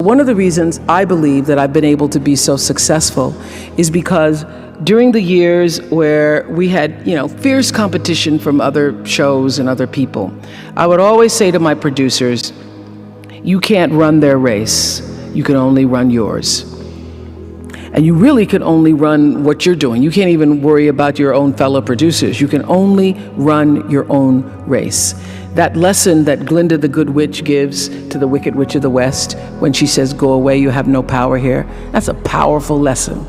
One of the reasons I believe that I've been able to be so successful is because during the years where we had, fierce competition from other shows and other people, I would always say to my producers, you can't run their race, you can only run yours. And you really can only run what you're doing. You can't even worry about your own fellow producers. You can only run your own race. That lesson that Glinda the Good Witch gives to the Wicked Witch of the West when she says, go away, you have no power here, that's a powerful lesson.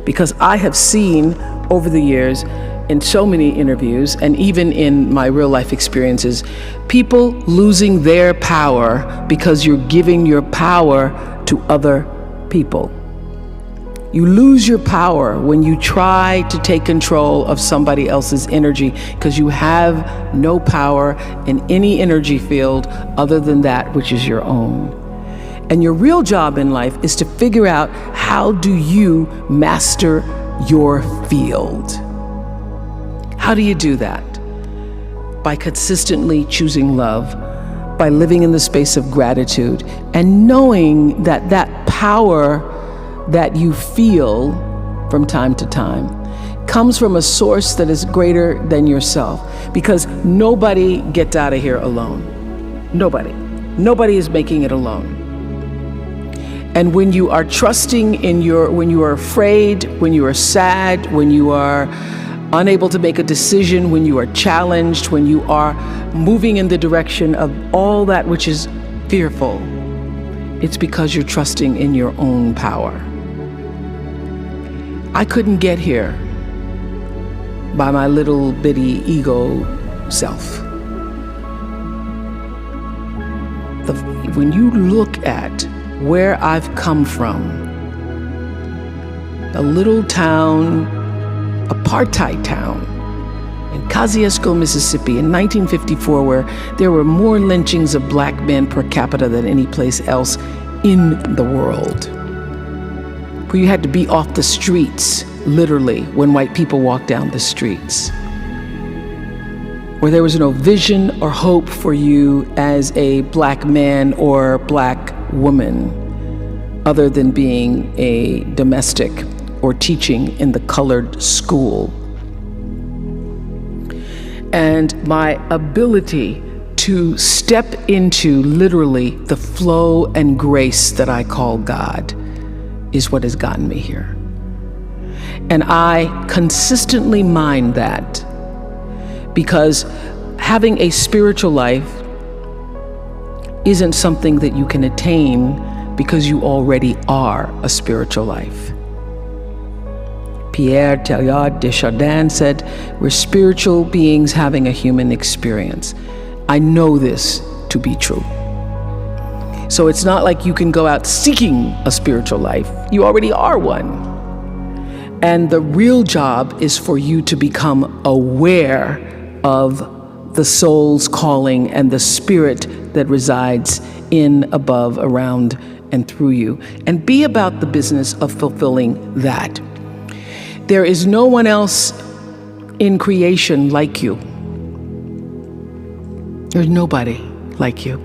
Because I have seen over the years in so many interviews and even in my real life experiences, people losing their power because you're giving your power to other people. You lose your power when you try to take control of somebody else's energy because you have no power in any energy field other than that which is your own. And your real job in life is to figure out, how do you master your field? How do you do that? By consistently choosing love, by living in the space of gratitude, and knowing that that power that you feel from time to time comes from a source that is greater than yourself, because nobody gets out of here alone. Nobody is making it alone. And when you are trusting when you are afraid, when you are sad, when you are unable to make a decision, when you are challenged, when you are moving in the direction of all that which is fearful, it's because you're trusting in your own power. I couldn't get here by my little bitty ego self. When you look at where I've come from, a little town, apartheid town in Kosciuszko, Mississippi in 1954, where there were more lynchings of black men per capita than any place else in the world, where you had to be off the streets, literally, when white people walked down the streets, where there was no vision or hope for you as a black man or black woman, other than being a domestic or teaching in the colored school. And my ability to step into literally the flow and grace that I call God is what has gotten me here. And I consistently mind that, because having a spiritual life isn't something that you can attain because you already are a spiritual life. Pierre Teilhard de Chardin said, we're spiritual beings having a human experience. I know this to be true. So it's not like you can go out seeking a spiritual life. You already are one. And the real job is for you to become aware of the soul's calling and the spirit that resides in, above, around, and through you, and be about the business of fulfilling that. There is no one else in creation like you. There's nobody like you.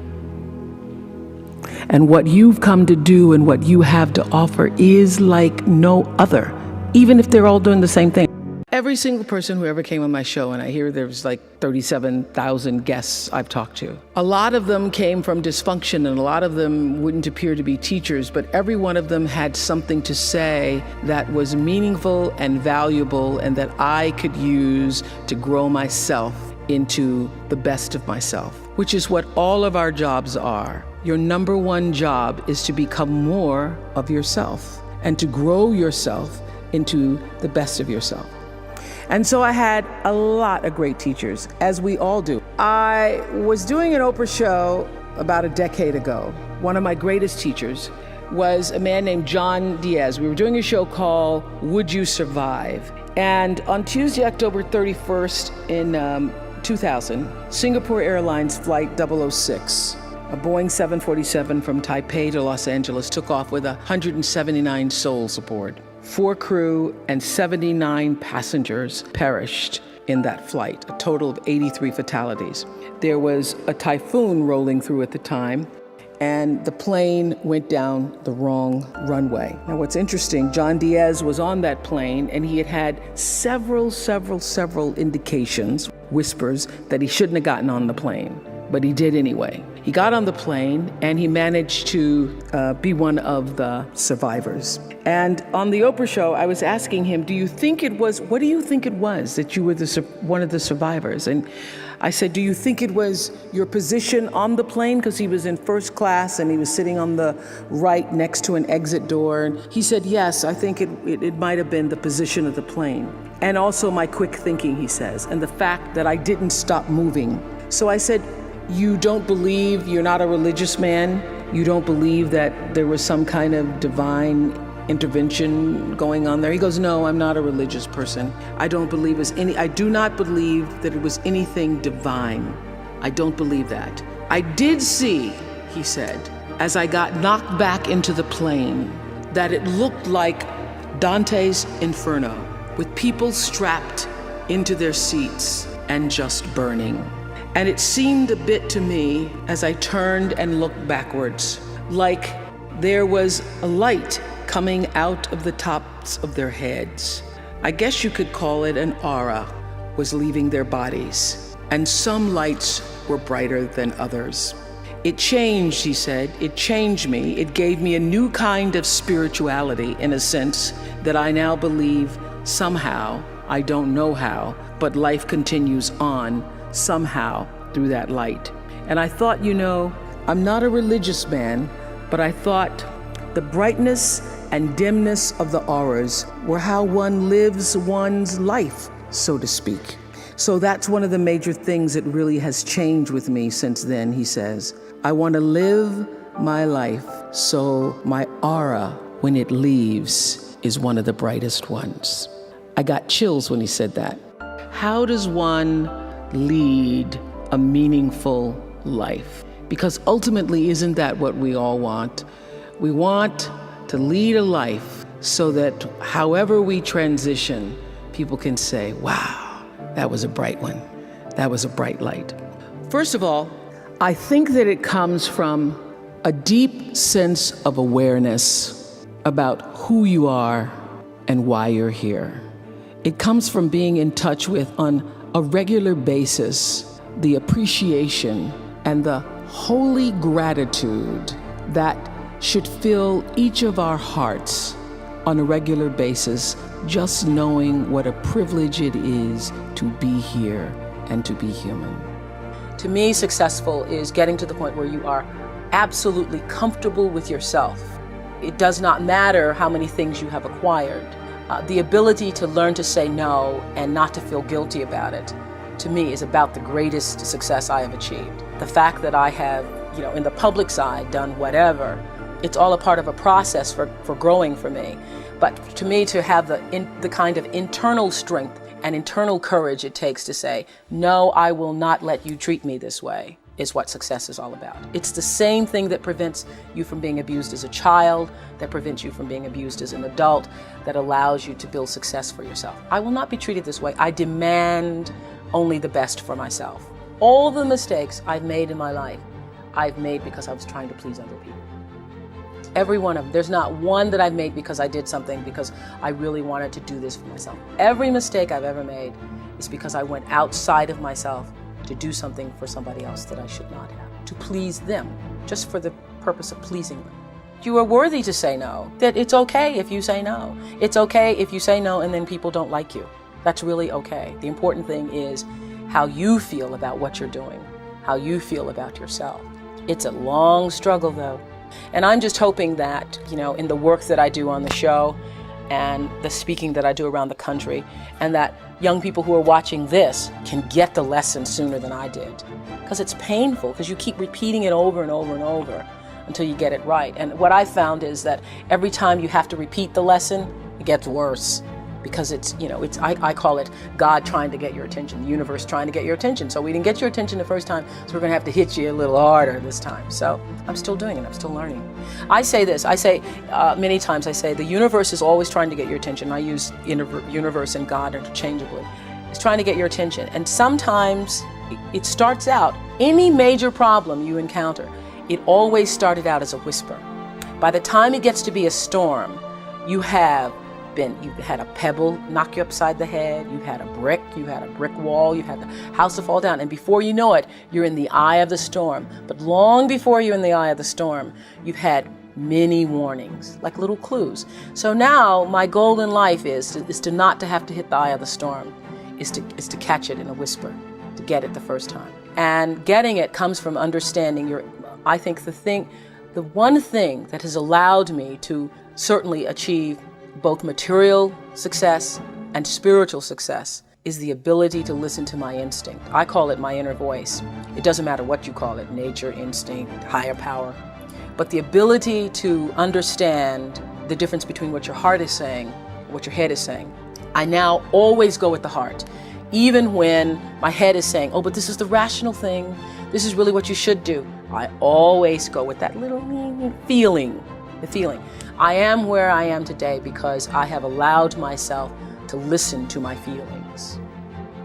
And what you've come to do and what you have to offer is like no other, even if they're all doing the same thing. Every single person who ever came on my show, and I hear there's like 37,000 guests I've talked to, a lot of them came from dysfunction and a lot of them wouldn't appear to be teachers, but every one of them had something to say that was meaningful and valuable and that I could use to grow myself into the best of myself, which is what all of our jobs are. Your number one job is to become more of yourself and to grow yourself into the best of yourself. And so I had a lot of great teachers, as we all do. I was doing an Oprah show about a decade ago. One of my greatest teachers was a man named John Diaz. We were doing a show called Would You Survive? And on Tuesday, October 31st in 2000, Singapore Airlines Flight 006, a Boeing 747 from Taipei to Los Angeles, took off with 179 souls aboard. 4 crew and 79 passengers perished in that flight, a total of 83 fatalities. There was a typhoon rolling through at the time, and the plane went down the wrong runway. Now, what's interesting, John Diaz was on that plane, and he had several indications, whispers, that he shouldn't have gotten on the plane, but he did anyway. He got on the plane, and he managed to be one of the survivors. And on the Oprah show, I was asking him, what do you think it was that you were one of the survivors? And I said, do you think it was your position on the plane? Because he was in first class and he was sitting on the right next to an exit door. And he said, yes, I think it might have been the position of the plane. And also my quick thinking, he says, and the fact that I didn't stop moving. So I said, you don't believe, you're not a religious man, you don't believe that there was some kind of divine intervention going on there? He goes, no, I'm not a religious person. I do not believe that it was anything divine. I don't believe that. I did see, he said, as I got knocked back into the plane, that it looked like Dante's Inferno, with people strapped into their seats and just burning. And it seemed a bit to me, as I turned and looked backwards, like there was a light coming out of the tops of their heads. I guess you could call it an aura was leaving their bodies, and some lights were brighter than others. It changed, he said, it changed me. It gave me a new kind of spirituality, in a sense, that I now believe somehow, I don't know how, but life continues on somehow through that light. And I thought, I'm not a religious man, but I thought the brightness and dimness of the auras were how one lives one's life, so to speak. So that's one of the major things that really has changed with me since then, he says. I want to live my life so my aura, when it leaves, is one of the brightest ones. I got chills when he said that. How does one lead a meaningful life? Because ultimately, isn't that what we all want? We want to lead a life so that however we transition, people can say, wow, that was a bright one. That was a bright light. First of all, I think that it comes from a deep sense of awareness about who you are and why you're here. It comes from being in touch with, on a regular basis, the appreciation and the holy gratitude that should fill each of our hearts on a regular basis, just knowing what a privilege it is to be here and to be human. To me, successful is getting to the point where you are absolutely comfortable with yourself. It does not matter how many things you have acquired. The ability to learn to say no and not to feel guilty about it, to me, is about the greatest success I have achieved. The fact that I have, in the public side, done whatever, it's all a part of a process for growing for me. But to me, to have the kind of internal strength and internal courage it takes to say, no, I will not let you treat me this way, is what success is all about. It's the same thing that prevents you from being abused as a child, that prevents you from being abused as an adult, that allows you to build success for yourself. I will not be treated this way. I demand only the best for myself. All the mistakes I've made in my life, I've made because I was trying to please other people. Every one of them. There's not one that I've made because I did something because I really wanted to do this for myself. Every mistake I've ever made is because I went outside of myself to do something for somebody else that I should not have, to please them, just for the purpose of pleasing them. You are worthy to say no, that it's okay if you say no. It's okay if you say no and then people don't like you. That's really okay. The important thing is how you feel about what you're doing, how you feel about yourself. It's a long struggle though. And I'm just hoping that, in the work that I do on the show and the speaking that I do around the country, and that young people who are watching this can get the lesson sooner than I did. Because it's painful, because you keep repeating it over and over and over until you get it right. And what I found is that every time you have to repeat the lesson, it gets worse. Because I call it God trying to get your attention, the universe trying to get your attention. So we didn't get your attention the first time, so we're gonna have to hit you a little harder this time. So I'm still doing it, I'm still learning. I say many times, the universe is always trying to get your attention. I use universe and God interchangeably. It's trying to get your attention. And sometimes it starts out, any major problem you encounter, it always started out as a whisper. By the time it gets to be a storm, you've had a pebble knock you upside the head, you've had a brick wall, you've had the house to fall down, and before you know it, you're in the eye of the storm. But long before you're in the eye of the storm, you've had many warnings, like little clues. So now my goal in life is to not to have to hit the eye of the storm, is to catch it in a whisper, to get it the first time. And getting it comes from understanding I think the one thing that has allowed me to certainly achieve both material success and spiritual success is the ability to listen to my instinct. I call it my inner voice. It doesn't matter what you call it, nature, instinct, higher power. But the ability to understand the difference between what your heart is saying, what your head is saying. I now always go with the heart, even when my head is saying, oh, but this is the rational thing. This is really what you should do. I always go with that little feeling, the feeling. I am where I am today because I have allowed myself to listen to my feelings.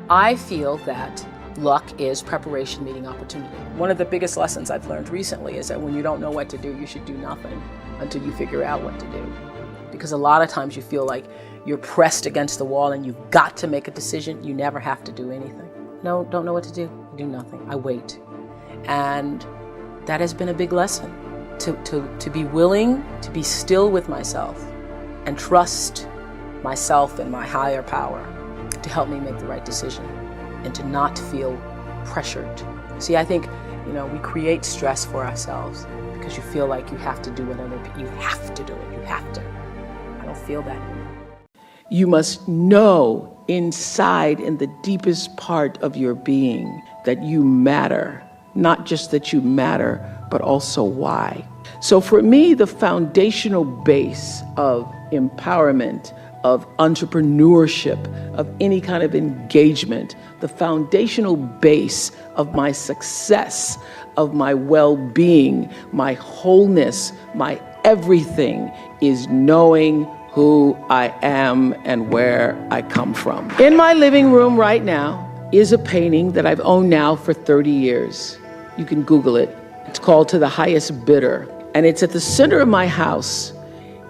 I feel that luck is preparation meeting opportunity. One of the biggest lessons I've learned recently is that when you don't know what to do, you should do nothing until you figure out what to do. Because a lot of times you feel like you're pressed against the wall and you've got to make a decision. You never have to do anything. No, don't know what to do. Do nothing. I wait. And that has been a big lesson. To be willing to be still with myself and trust myself and my higher power to help me make the right decision and to not feel pressured. See, I think, we create stress for ourselves because you feel like you have to do what other people, you have to do it, you have to. I don't feel that anymore. You must know inside in the deepest part of your being that you matter, not just that you matter, but also why. So for me, the foundational base of empowerment, of entrepreneurship, of any kind of engagement, the foundational base of my success, of my well-being, my wholeness, my everything is knowing who I am and where I come from. In my living room right now is a painting that I've owned now for 30 years. You can Google it. It's called To the Highest Bidder. And it's at the center of my house.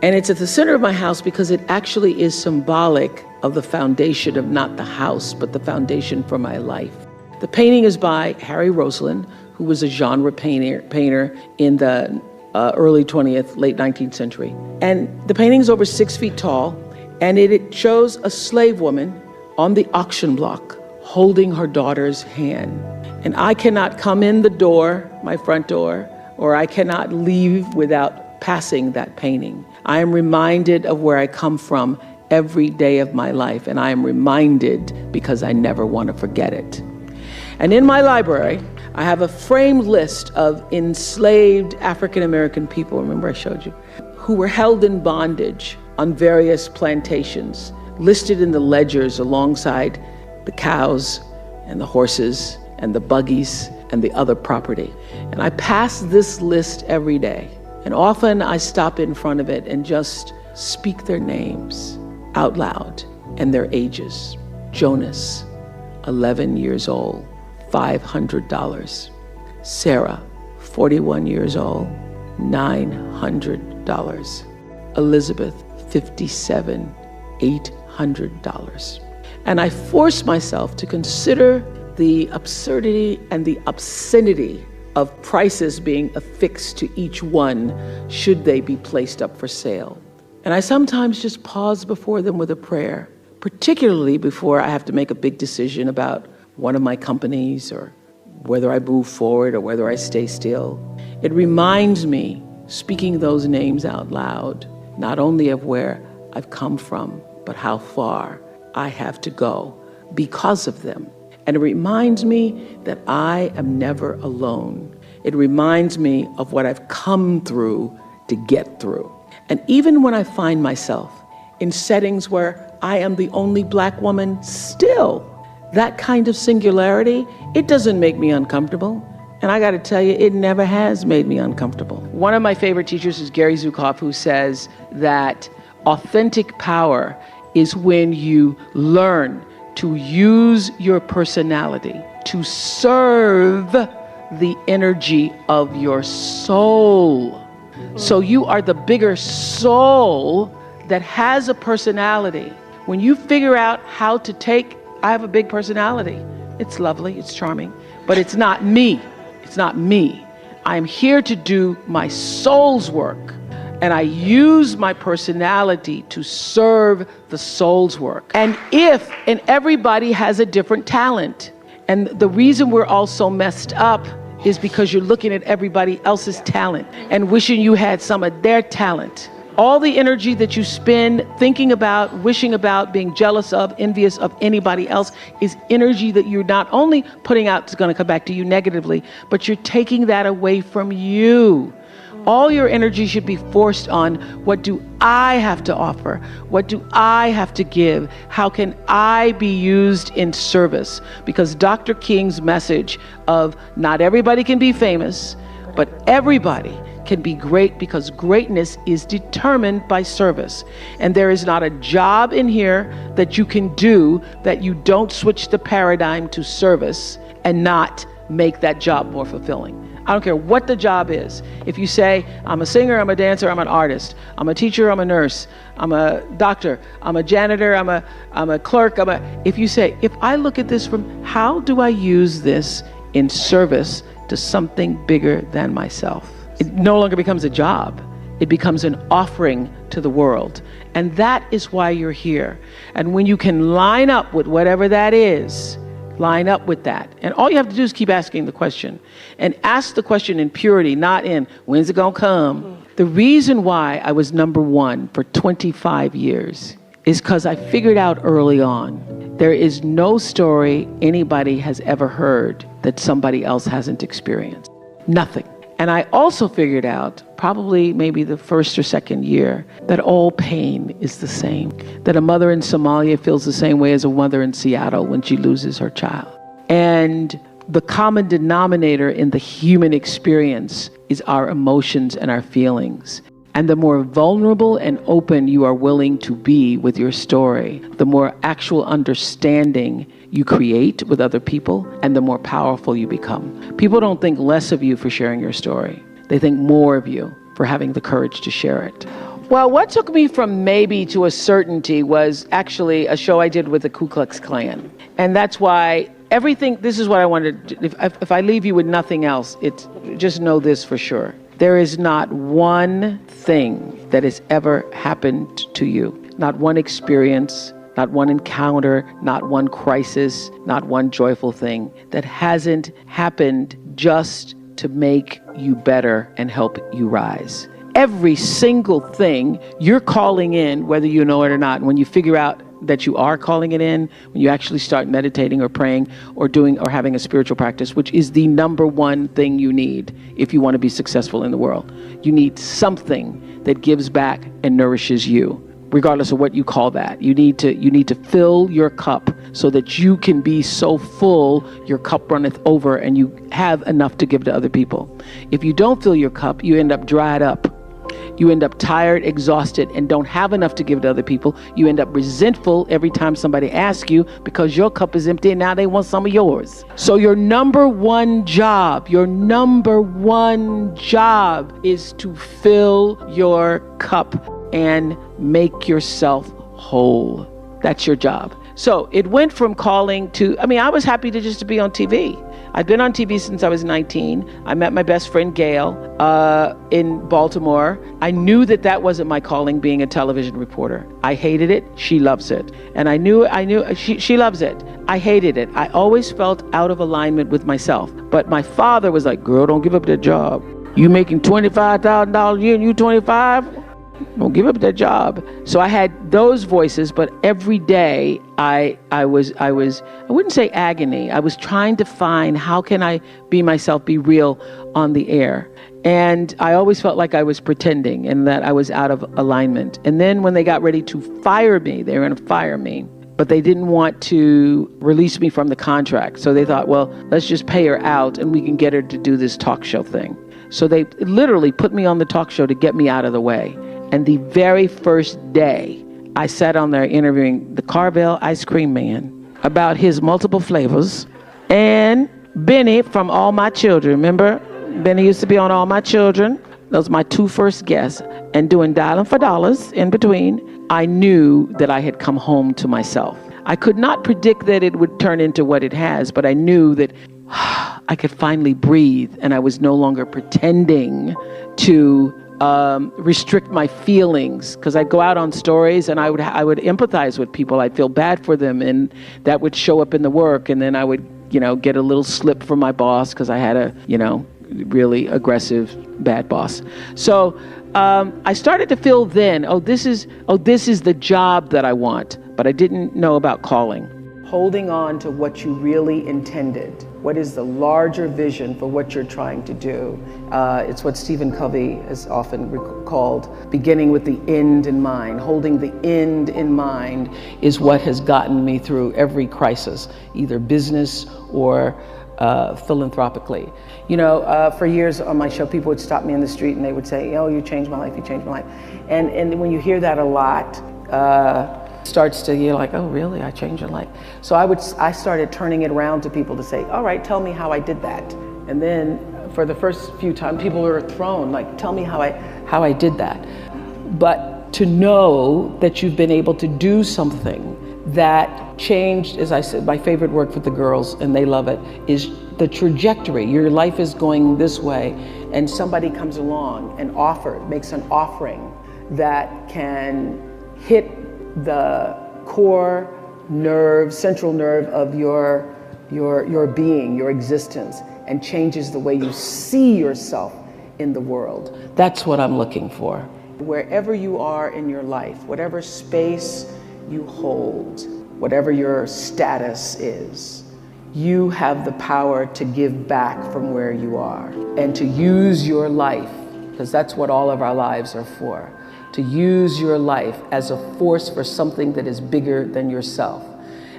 And it's at the center of my house because it actually is symbolic of the foundation of not the house, but the foundation for my life. The painting is by Harry Rosalind, who was a genre painter in the early 20th, late 19th century. And the painting is over 6 feet tall, and it shows a slave woman on the auction block holding her daughter's hand. And I cannot come in the door, my front door, or I cannot leave without passing that painting. I am reminded of where I come from every day of my life, and I am reminded because I never want to forget it. And in my library, I have a framed list of enslaved African-American people, remember I showed you, who were held in bondage on various plantations, listed in the ledgers alongside the cows and the horses and the buggies and the other property. And I pass this list every day. And often I stop in front of it and just speak their names out loud and their ages. Jonas, 11 years old, $500. Sarah, 41 years old, $900. Elizabeth, 57, $800. And I force myself to consider the absurdity and the obscenity of prices being affixed to each one should they be placed up for sale. And I sometimes just pause before them with a prayer, particularly before I have to make a big decision about one of my companies or whether I move forward or whether I stay still. It reminds me, speaking those names out loud, not only of where I've come from, but how far I have to go because of them. And it reminds me that I am never alone. It reminds me of what I've come through to get through. And even when I find myself in settings where I am the only Black woman, still, that kind of singularity, it doesn't make me uncomfortable. And I gotta tell you, it never has made me uncomfortable. One of my favorite teachers is Gary Zukav, who says that authentic power is when you learn to use your personality to serve the energy of your soul. So you are the bigger soul that has a personality. When you figure out how to I have a big personality. It's lovely, it's charming, but it's not me. It's not me. I'm here to do my soul's work. And I use my personality to serve the soul's work. And everybody has a different talent. And the reason we're all so messed up is because you're looking at everybody else's talent and wishing you had some of their talent. All the energy that you spend thinking about, wishing about, being jealous of, envious of anybody else is energy that you're not only putting out, it's going to come back to you negatively, but you're taking that away from you. All your energy should be forced on, what do I have to offer? What do I have to give? How can I be used in service? Because Dr. King's message of not everybody can be famous, but everybody can be great, because greatness is determined by service. And there is not a job in here that you can do that you don't switch the paradigm to service and not make that job more fulfilling. I don't care what the job is. If you say, I'm a singer, I'm a dancer, I'm an artist, I'm a teacher, I'm a nurse, I'm a doctor, I'm a janitor, I'm a clerk, if you say, if I look at this from, how do I use this in service to something bigger than myself? It no longer becomes a job. It becomes an offering to the world. And that is why you're here. And when you can line up with whatever that is, line up with that. And all you have to do is keep asking the question. And ask the question in purity, not in, when's it gonna come? The reason why I was number one for 25 years is because I figured out early on, there is no story anybody has ever heard that somebody else hasn't experienced. Nothing. And I also figured out, probably maybe the first or second year, that all pain is the same. That a mother in Somalia feels the same way as a mother in Seattle when she loses her child. And the common denominator in the human experience is our emotions and our feelings. And the more vulnerable and open you are willing to be with your story, the more actual understanding you create with other people, and the more powerful you become. People don't think less of you for sharing your story. They think more of you for having the courage to share it. Well, what took me from maybe to a certainty was actually a show I did with the Ku Klux Klan. And that's why this is what I wanted to, if I leave you with nothing else, just know this for sure. There is not one thing that has ever happened to you, not one experience, not one encounter, not one crisis, not one joyful thing that hasn't happened just to make you better and help you rise. Every single thing you're calling in, whether you know it or not, when you figure out that you are calling it in, when you actually start meditating or praying or having a spiritual practice, which is the number one thing you need if you want to be successful in the world. You need something that gives back and nourishes you, regardless of what you call that. You need to fill your cup so that you can be so full your cup runneth over and you have enough to give to other people. If you don't fill your cup, you end up dried up. You end up tired, exhausted, and don't have enough to give to other people. You end up resentful every time somebody asks you because your cup is empty and now they want some of yours. So your number one job is to fill your cup and make yourself whole. That's your job. So it went from calling to, I was happy to be on TV. I've been on TV since I was 19. I met my best friend, Gail, in Baltimore. I knew that wasn't my calling, being a television reporter. I hated it. She loves it. And I knew she loves it. I hated it. I always felt out of alignment with myself. But my father was like, girl, don't give up that job. You making $25,000 a year and you 25? Don't give up that job. So I had those voices, but every day I wouldn't say agony. I was trying to find, how can I be myself, be real on the air? And I always felt like I was pretending and that I was out of alignment. And then when they got ready to fire me, they were going to fire me, but they didn't want to release me from the contract. So they thought, well, let's just pay her out and we can get her to do this talk show thing. So they literally put me on the talk show to get me out of the way. And the very first day, I sat on there interviewing the Carvel ice cream man about his multiple flavors and Benny from All My Children. Remember? Benny used to be on All My Children. Those were my two first guests. And doing Dialing for Dollars in between, I knew that I had come home to myself. I could not predict that it would turn into what it has, but I knew that I could finally breathe, and I was no longer pretending to restrict my feelings, because I'd go out on stories and I would empathize with people. I'd feel bad for them, and that would show up in the work, and then I would get a little slip from my boss because I had a really aggressive bad boss. So I started to feel then, this is the job that I want, but I didn't know about calling. Holding on to what you really intended. What is the larger vision for what you're trying to do? It's what Stephen Covey has often called beginning with the end in mind. Holding the end in mind is what has gotten me through every crisis, either business or philanthropically. For years on my show, people would stop me in the street and they would say, "Oh, you changed my life, you changed my life." And when you hear that a lot, starts to, you're like, oh really, I changed your life. So I started turning it around to people to say, all right, tell me how I did that. And then for the first few times, people were thrown, like, tell me how I did that. But to know that you've been able to do something that changed, as I said, my favorite word for the girls, and they love it, is the trajectory. Your life is going this way, and somebody comes along and makes an offering that can hit the core nerve, central nerve of your being, your existence, and changes the way you see yourself in the world. That's what I'm looking for. Wherever you are in your life, whatever space you hold, whatever your status is, you have the power to give back from where you are and to use your life, because that's what all of our lives are for. To use your life as a force for something that is bigger than yourself.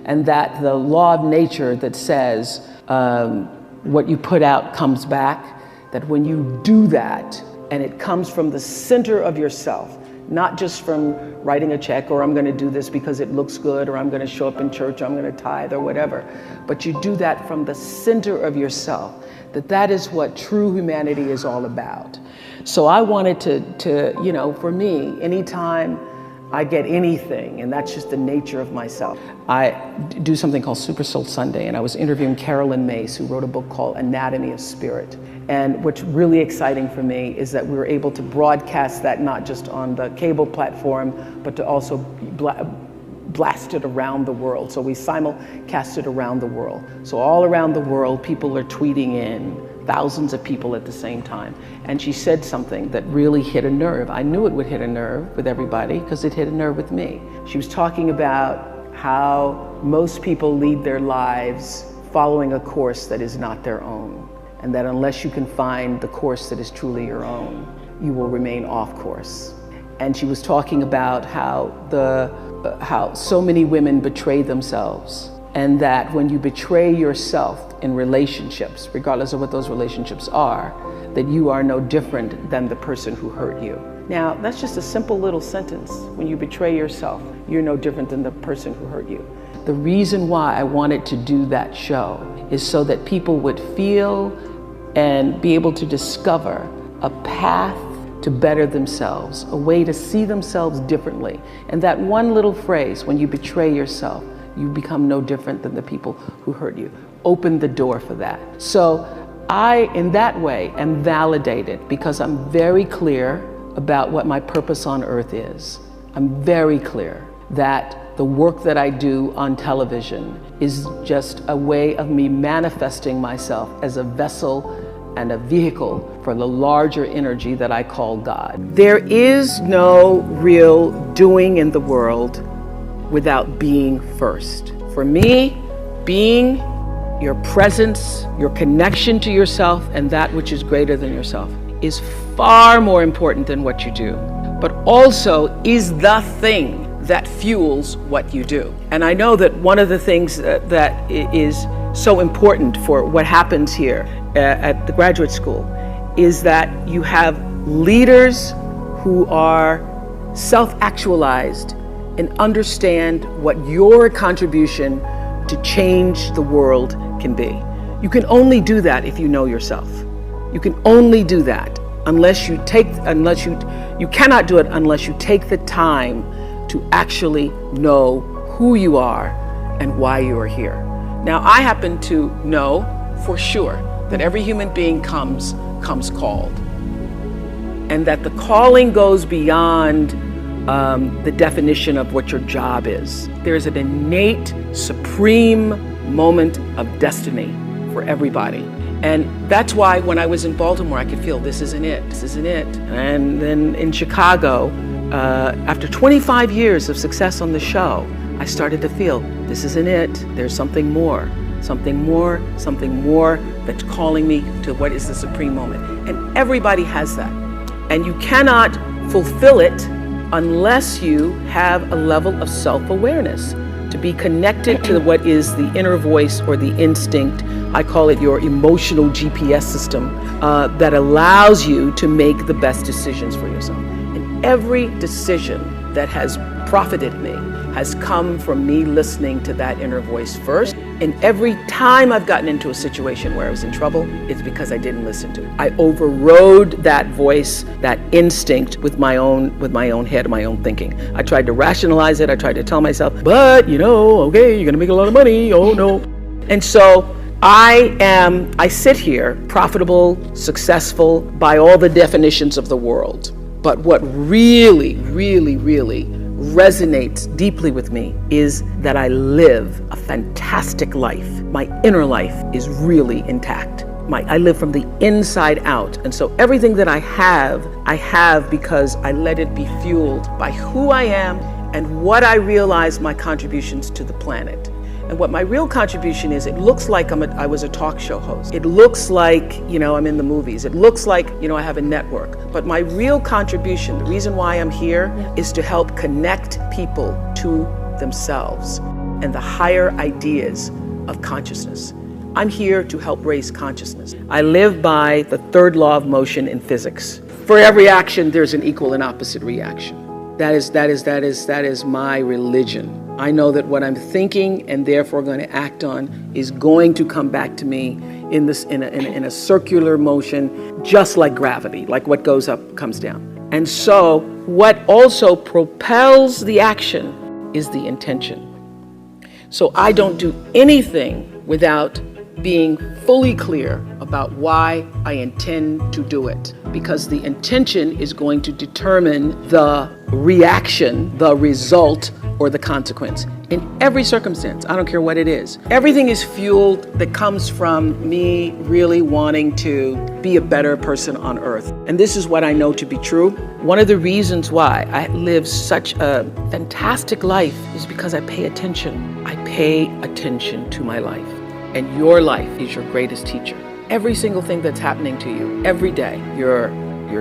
And that the law of nature that says what you put out comes back, that when you do that, and it comes from the center of yourself, not just from writing a check, or I'm going to do this because it looks good, or I'm going to show up in church, or I'm going to tithe, or whatever, but you do that from the center of yourself, that is what true humanity is all about. So I wanted to for me, anytime I get anything, and that's just the nature of myself, I do something called Super Soul Sunday, and I was interviewing Carolyn Mace, who wrote a book called Anatomy of Spirit. And what's really exciting for me is that we were able to broadcast that not just on the cable platform, but to also blast it around the world. So we simulcast it around the world. So all around the world, people are tweeting in, thousands of people at the same time. And she said something that really hit a nerve. I knew it would hit a nerve with everybody because it hit a nerve with me. She was talking about how most people lead their lives following a course that is not their own. And that unless you can find the course that is truly your own, you will remain off course. And she was talking about how so many women betray themselves, and that when you betray yourself in relationships, regardless of what those relationships are, that you are no different than the person who hurt you. Now, that's just a simple little sentence. When you betray yourself, you're no different than the person who hurt you. The reason why I wanted to do that show is so that people would feel and be able to discover a path to better themselves, a way to see themselves differently. And that one little phrase, when you betray yourself, you become no different than the people who hurt you, open the door for that. So I, in that way, am validated because I'm very clear about what my purpose on earth is. I'm very clear that the work that I do on television is just a way of me manifesting myself as a vessel and a vehicle for the larger energy that I call God. There is no real doing in the world without being first. For me, being, your presence, your connection to yourself and that which is greater than yourself is far more important than what you do, but also is the thing that fuels what you do. And I know that one of the things that is so important for what happens here at the graduate school is that you have leaders who are self-actualized and understand what your contribution to change the world can be. You can only do that if you know yourself. You can only do that you cannot do it unless you take the time to actually know who you are and why you are here. Now, I happen to know for sure that every human being comes called, and that the calling goes beyond the definition of what your job is. There is an innate, supreme moment of destiny for everybody. And that's why when I was in Baltimore, I could feel this isn't it. And then in Chicago, after 25 years of success on the show, I started to feel this isn't it. There's something more that's calling me to what is the supreme moment. And everybody has that. And you cannot fulfill it unless you have a level of self-awareness, to be connected to what is the inner voice or the instinct. I call it your emotional GPS system that allows you to make the best decisions for yourself. And every decision that has profited me has come from me listening to that inner voice first. And every time I've gotten into a situation where I was in trouble, it's because I didn't listen to it. I overrode that voice, that instinct with my own head, my own thinking. I tried to rationalize it. I tried to tell myself, but okay, you're gonna make a lot of money. Oh no. And so I sit here profitable, successful by all the definitions of the world. But what really, really, really resonates deeply with me is that I live a fantastic life. My inner life is really intact. I live from the inside out. And so everything that I have because I let it be fueled by who I am and what I realize my contributions to the planet. And what my real contribution is, it looks like I was a talk show host. It looks like, I'm in the movies. It looks like, I have a network. But my real contribution, the reason why I'm here, is to help connect people to themselves and the higher ideas of consciousness. I'm here to help raise consciousness. I live by the third law of motion in physics. For every action, there's an equal and opposite reaction. That is my religion. I know that what I'm thinking and therefore going to act on is going to come back to me in a circular motion, just like gravity, like what goes up comes down. And so what also propels the action is the intention. So I don't do anything without being fully clear about why I intend to do it, because the intention is going to determine the reaction, the result, or the consequence in every circumstance. I don't care what it is. Everything is fueled that comes from me really wanting to be a better person on earth. And this is what I know to be true. One of the reasons why I live such a fantastic life is because I pay attention. I pay attention to my life. And your life is your greatest teacher. Every single thing that's happening to you every day, your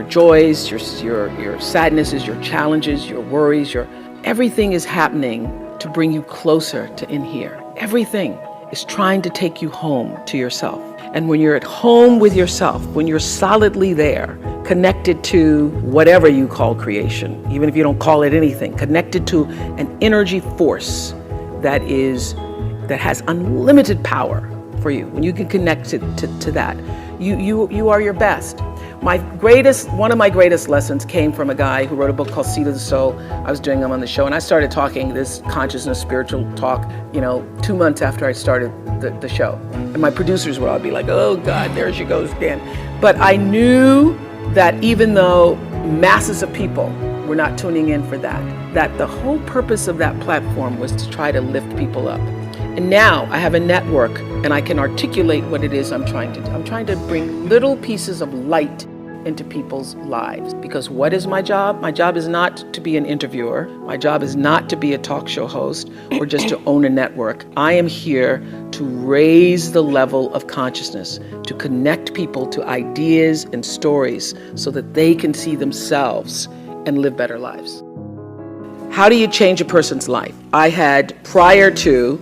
joys, your sadnesses, your challenges, your worries, everything is happening to bring you closer to in here. Everything is trying to take you home to yourself. And when you're at home with yourself, when you're solidly there, connected to whatever you call creation, even if you don't call it anything, connected to an energy force that has unlimited power for you, when you can connect to that, you are your best. One of my greatest lessons came from a guy who wrote a book called Seed of the Soul. I was doing him on the show, and I started talking this consciousness, spiritual talk, 2 months after I started the show. And my producers would all be like, oh God, there she goes again. But I knew that even though masses of people were not tuning in for that the whole purpose of that platform was to try to lift people up. And now I have a network and I can articulate what it is I'm trying to do. I'm trying to bring little pieces of light into people's lives. Because what is my job? My job is not to be an interviewer. My job is not to be a talk show host or just to own a network. I am here to raise the level of consciousness, to connect people to ideas and stories so that they can see themselves and live better lives. How do you change a person's life? I had, prior to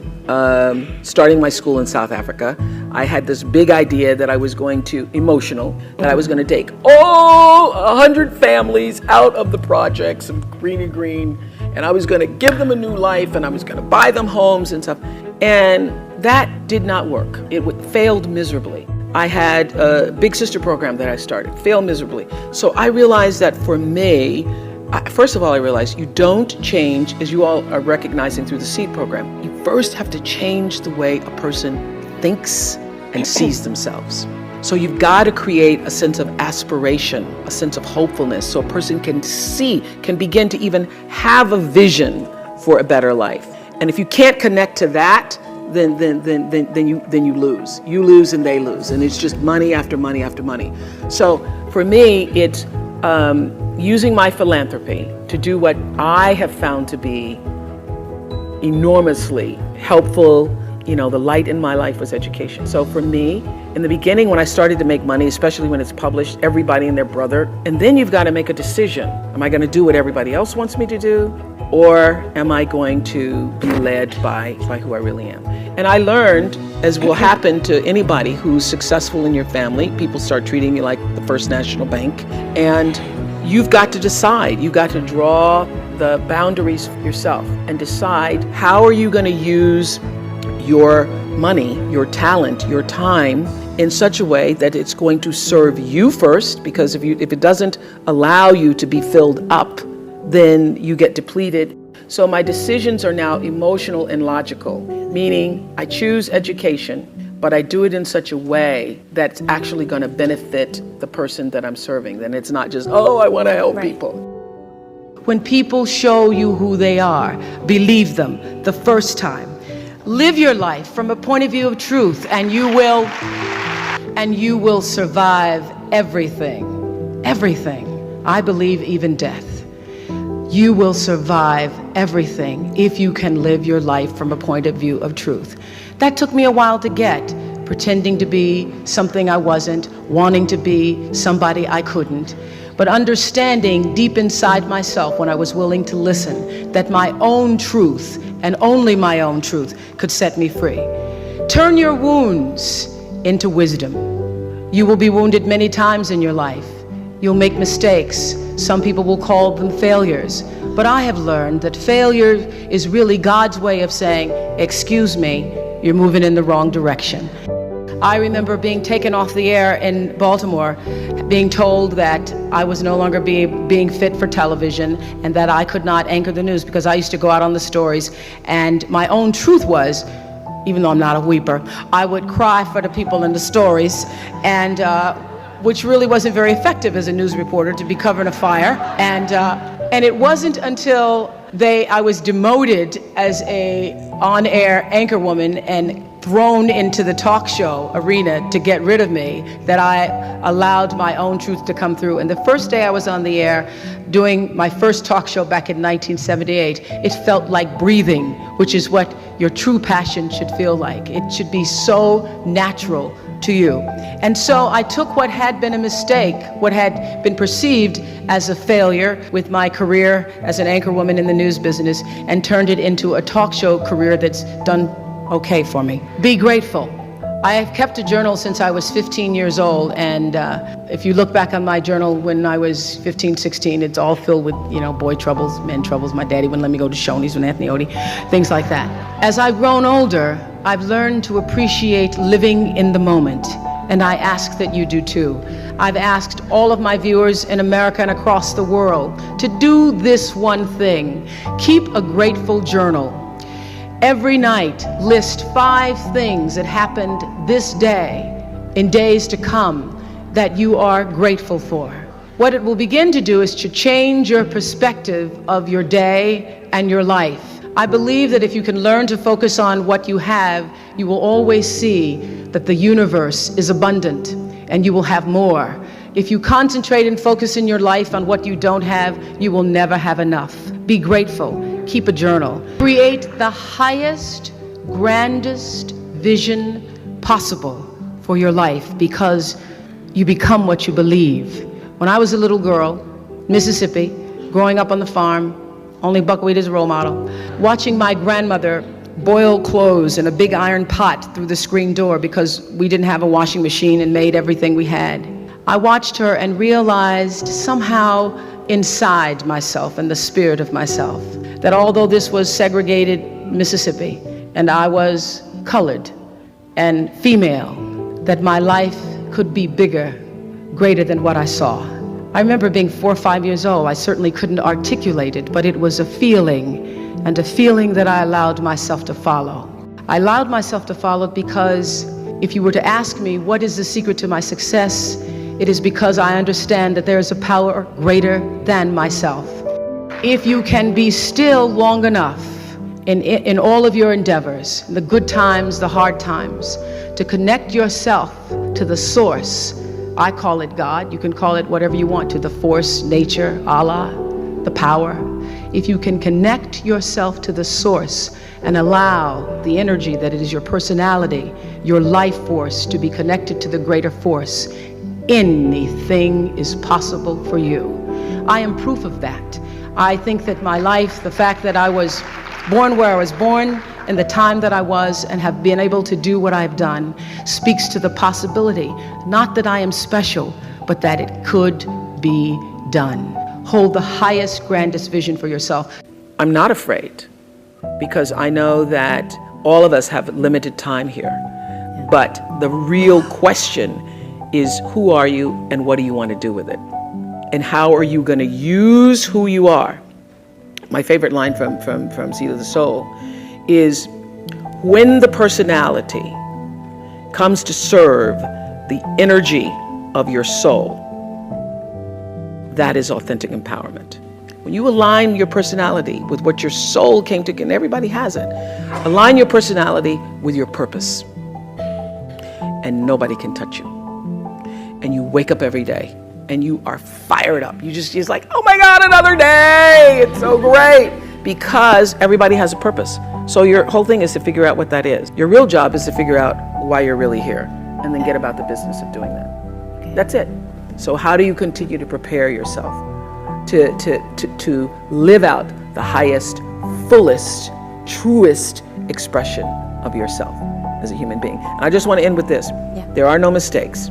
starting my school in South Africa, I had this big idea that I was going to, that I was going to take 100 families out of the projects of Green, and I was going to give them a new life, and I was going to buy them homes and stuff. And That did not work. It failed miserably. I had a big sister program that I started, failed miserably. So I realized that for me, first of all, I realized you don't change, as you all are recognizing through the SEED program, you first have to change the way a person thinks and sees themselves. So you've got to create a sense of aspiration, a sense of hopefulness, so a person can begin to even have a vision for a better life. And if you can't connect to that, then you lose. You lose and they lose. And it's just money after money after money. So for me, it's using my philanthropy to do what I have found to be enormously helpful. The light in my life was education. So for me, in the beginning, when I started to make money, especially when it's published, everybody and their brother, and then you've got to make a decision. Am I going to do what everybody else wants me to do? Or am I going to be led by who I really am? And I learned, as will happen to anybody who's successful in your family, people start treating you like the First National Bank, and you've got to decide. You've got to draw the boundaries yourself and decide how are you going to use your money, your talent, your time in such a way that it's going to serve you first, because if it doesn't allow you to be filled up, then you get depleted. So my decisions are now emotional and logical, meaning I choose education, but I do it in such a way that's actually going to benefit the person that I'm serving. Then it's not just, I want to help people. When people show you who they are, believe them the first time. Live your life from a point of view of truth, and you will survive everything. Everything. I believe even death. You will survive everything if you can live your life from a point of view of truth. That took me a while to get, pretending to be something I wasn't, wanting to be somebody I couldn't, but understanding deep inside myself when I was willing to listen that my own truth, and only my own truth, could set me free. Turn your wounds into wisdom. You will be wounded many times in your life. You'll make mistakes. Some people will call them failures. But I have learned that failure is really God's way of saying, excuse me, you're moving in the wrong direction. I remember being taken off the air in Baltimore, being told that I was no longer being fit for television and that I could not anchor the news because I used to go out on the stories. And my own truth was, even though I'm not a weeper, I would cry for the people in the stories, and which really wasn't very effective as a news reporter, to be covering a fire. And it wasn't until I was demoted as a on-air anchor woman and thrown into the talk show arena to get rid of me that I allowed my own truth to come through. And the first day I was on the air doing my first talk show back in 1978, it felt like breathing, which is what your true passion should feel like. It should be so natural to you. And so I took what had been a mistake, what had been perceived as a failure with my career as an anchor woman in the news business, and turned it into a talk show career that's done okay for me. Be grateful. I have kept a journal since I was 15 years old, and if you look back on my journal when I was 15, 16, it's all filled with, boy troubles, men troubles. My daddy wouldn't let me go to Shoney's with Anthony Odie, things like that. As I've grown older, I've learned to appreciate living in the moment, and I ask that you do too. I've asked all of my viewers in America and across the world to do this one thing. Keep a grateful journal. Every night, list 5 things that happened this day, in days to come, that you are grateful for. What it will begin to do is to change your perspective of your day and your life. I believe that if you can learn to focus on what you have, you will always see that the universe is abundant and you will have more. If you concentrate and focus in your life on what you don't have, you will never have enough. Be grateful. Keep a journal. Create the highest, grandest vision possible for your life, because you become what you believe. When I was a little girl, Mississippi, growing up on the farm, only buckwheat as a role model, watching my grandmother boil clothes in a big iron pot through the screen door because we didn't have a washing machine and made everything we had. I watched her and realized somehow inside myself and the spirit of myself that although this was segregated Mississippi and I was colored and female, that my life could be bigger, greater than what I saw. I remember being 4 or 5 years old. I certainly couldn't articulate it, but it was a feeling, and a feeling that I allowed myself to follow. I allowed myself to follow because if you were to ask me what is the secret to my success, it is because I understand that there is a power greater than myself. If you can be still long enough in all of your endeavors, the good times, the hard times, to connect yourself to the source. I call it God. You can call it whatever you want to, the force, nature, Allah, the power. If you can connect yourself to the source and allow the energy that it is your personality, your life force, to be connected to the greater force, anything is possible for you. I am proof of that. I think that my life, the fact that I was born where I was born, and the time that I was, and have been able to do what I've done, speaks to the possibility, not that I am special, but that it could be done. Hold the highest, grandest vision for yourself. I'm not afraid, because I know that all of us have limited time here. But the real question is, who are you and what do you want to do with it? And how are you going to use who you are? My favorite line from Seed of the Soul is, when the personality comes to serve the energy of your soul, that is authentic empowerment. When you align your personality with what your soul came to, and everybody has it, align your personality with your purpose, and nobody can touch you. And you wake up every day and you are fired up. You're like, oh my God, another day. It's so great. Because everybody has a purpose. So your whole thing is to figure out what that is. Your real job is to figure out why you're really here, and then get about the business of doing that. Okay. That's it. So how do you continue to prepare yourself to live out the highest, fullest, truest expression of yourself as a human being? And I just want to end with this. Yeah. There are no mistakes.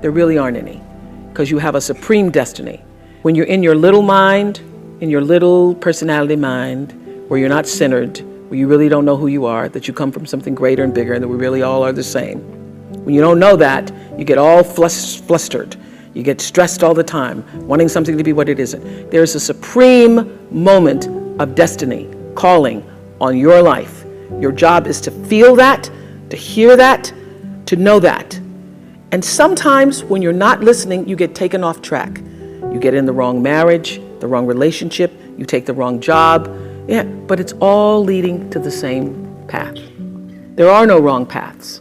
There really aren't any, because you have a supreme destiny. When you're in your little mind, in your little personality mind, where you're not centered, where you really don't know who you are, that you come from something greater and bigger, and that we really all are the same. When you don't know that, you get all flustered. You get stressed all the time, wanting something to be what it isn't. There's a supreme moment of destiny calling on your life. Your job is to feel that, to hear that, to know that. And sometimes when you're not listening, you get taken off track. You get in the wrong marriage, the wrong relationship, you take the wrong job. Yeah, but it's all leading to the same path. There are no wrong paths.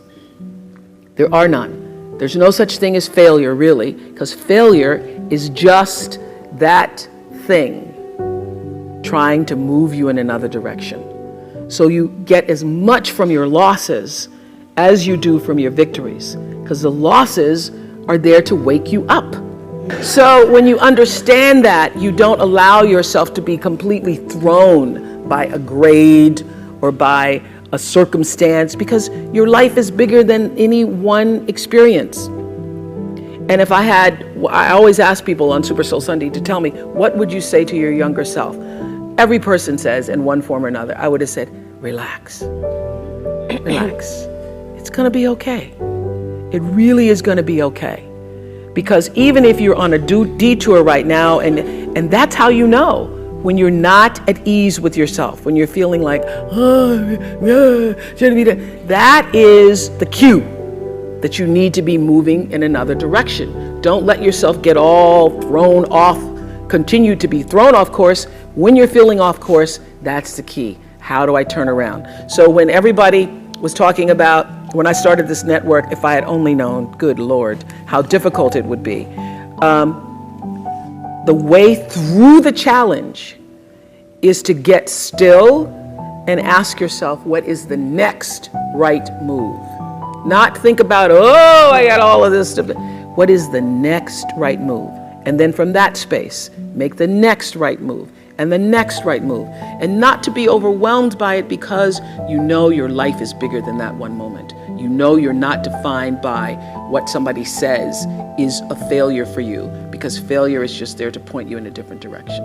There are none. There's no such thing as failure, really, because failure is just that thing trying to move you in another direction. So you get as much from your losses as you do from your victories, because the losses are there to wake you up. So when you understand that, you don't allow yourself to be completely thrown by a grade or by a circumstance, because your life is bigger than any one experience. And if I always ask people on Super Soul Sunday to tell me, what would you say to your younger self? Every person says in one form or another, I would have said, relax, relax. It's going to be okay. It really is going to be okay. Because even if you're on a detour right now, and that's how you know when you're not at ease with yourself, when you're feeling like, that is the cue that you need to be moving in another direction. Don't let yourself get all thrown off, continue to be thrown off course. When you're feeling off course, that's the key. How do I turn around? So when everybody was talking about, when I started this network, if I had only known, good Lord, how difficult it would be. The way through the challenge is to get still and ask yourself, what is the next right move? Not think about, oh, I got all of this stuff. What is the next right move? And then from that space, make the next right move and the next right move. And not to be overwhelmed by it, because you know your life is bigger than that one moment. You know you're not defined by what somebody says is a failure for you, because failure is just there to point you in a different direction.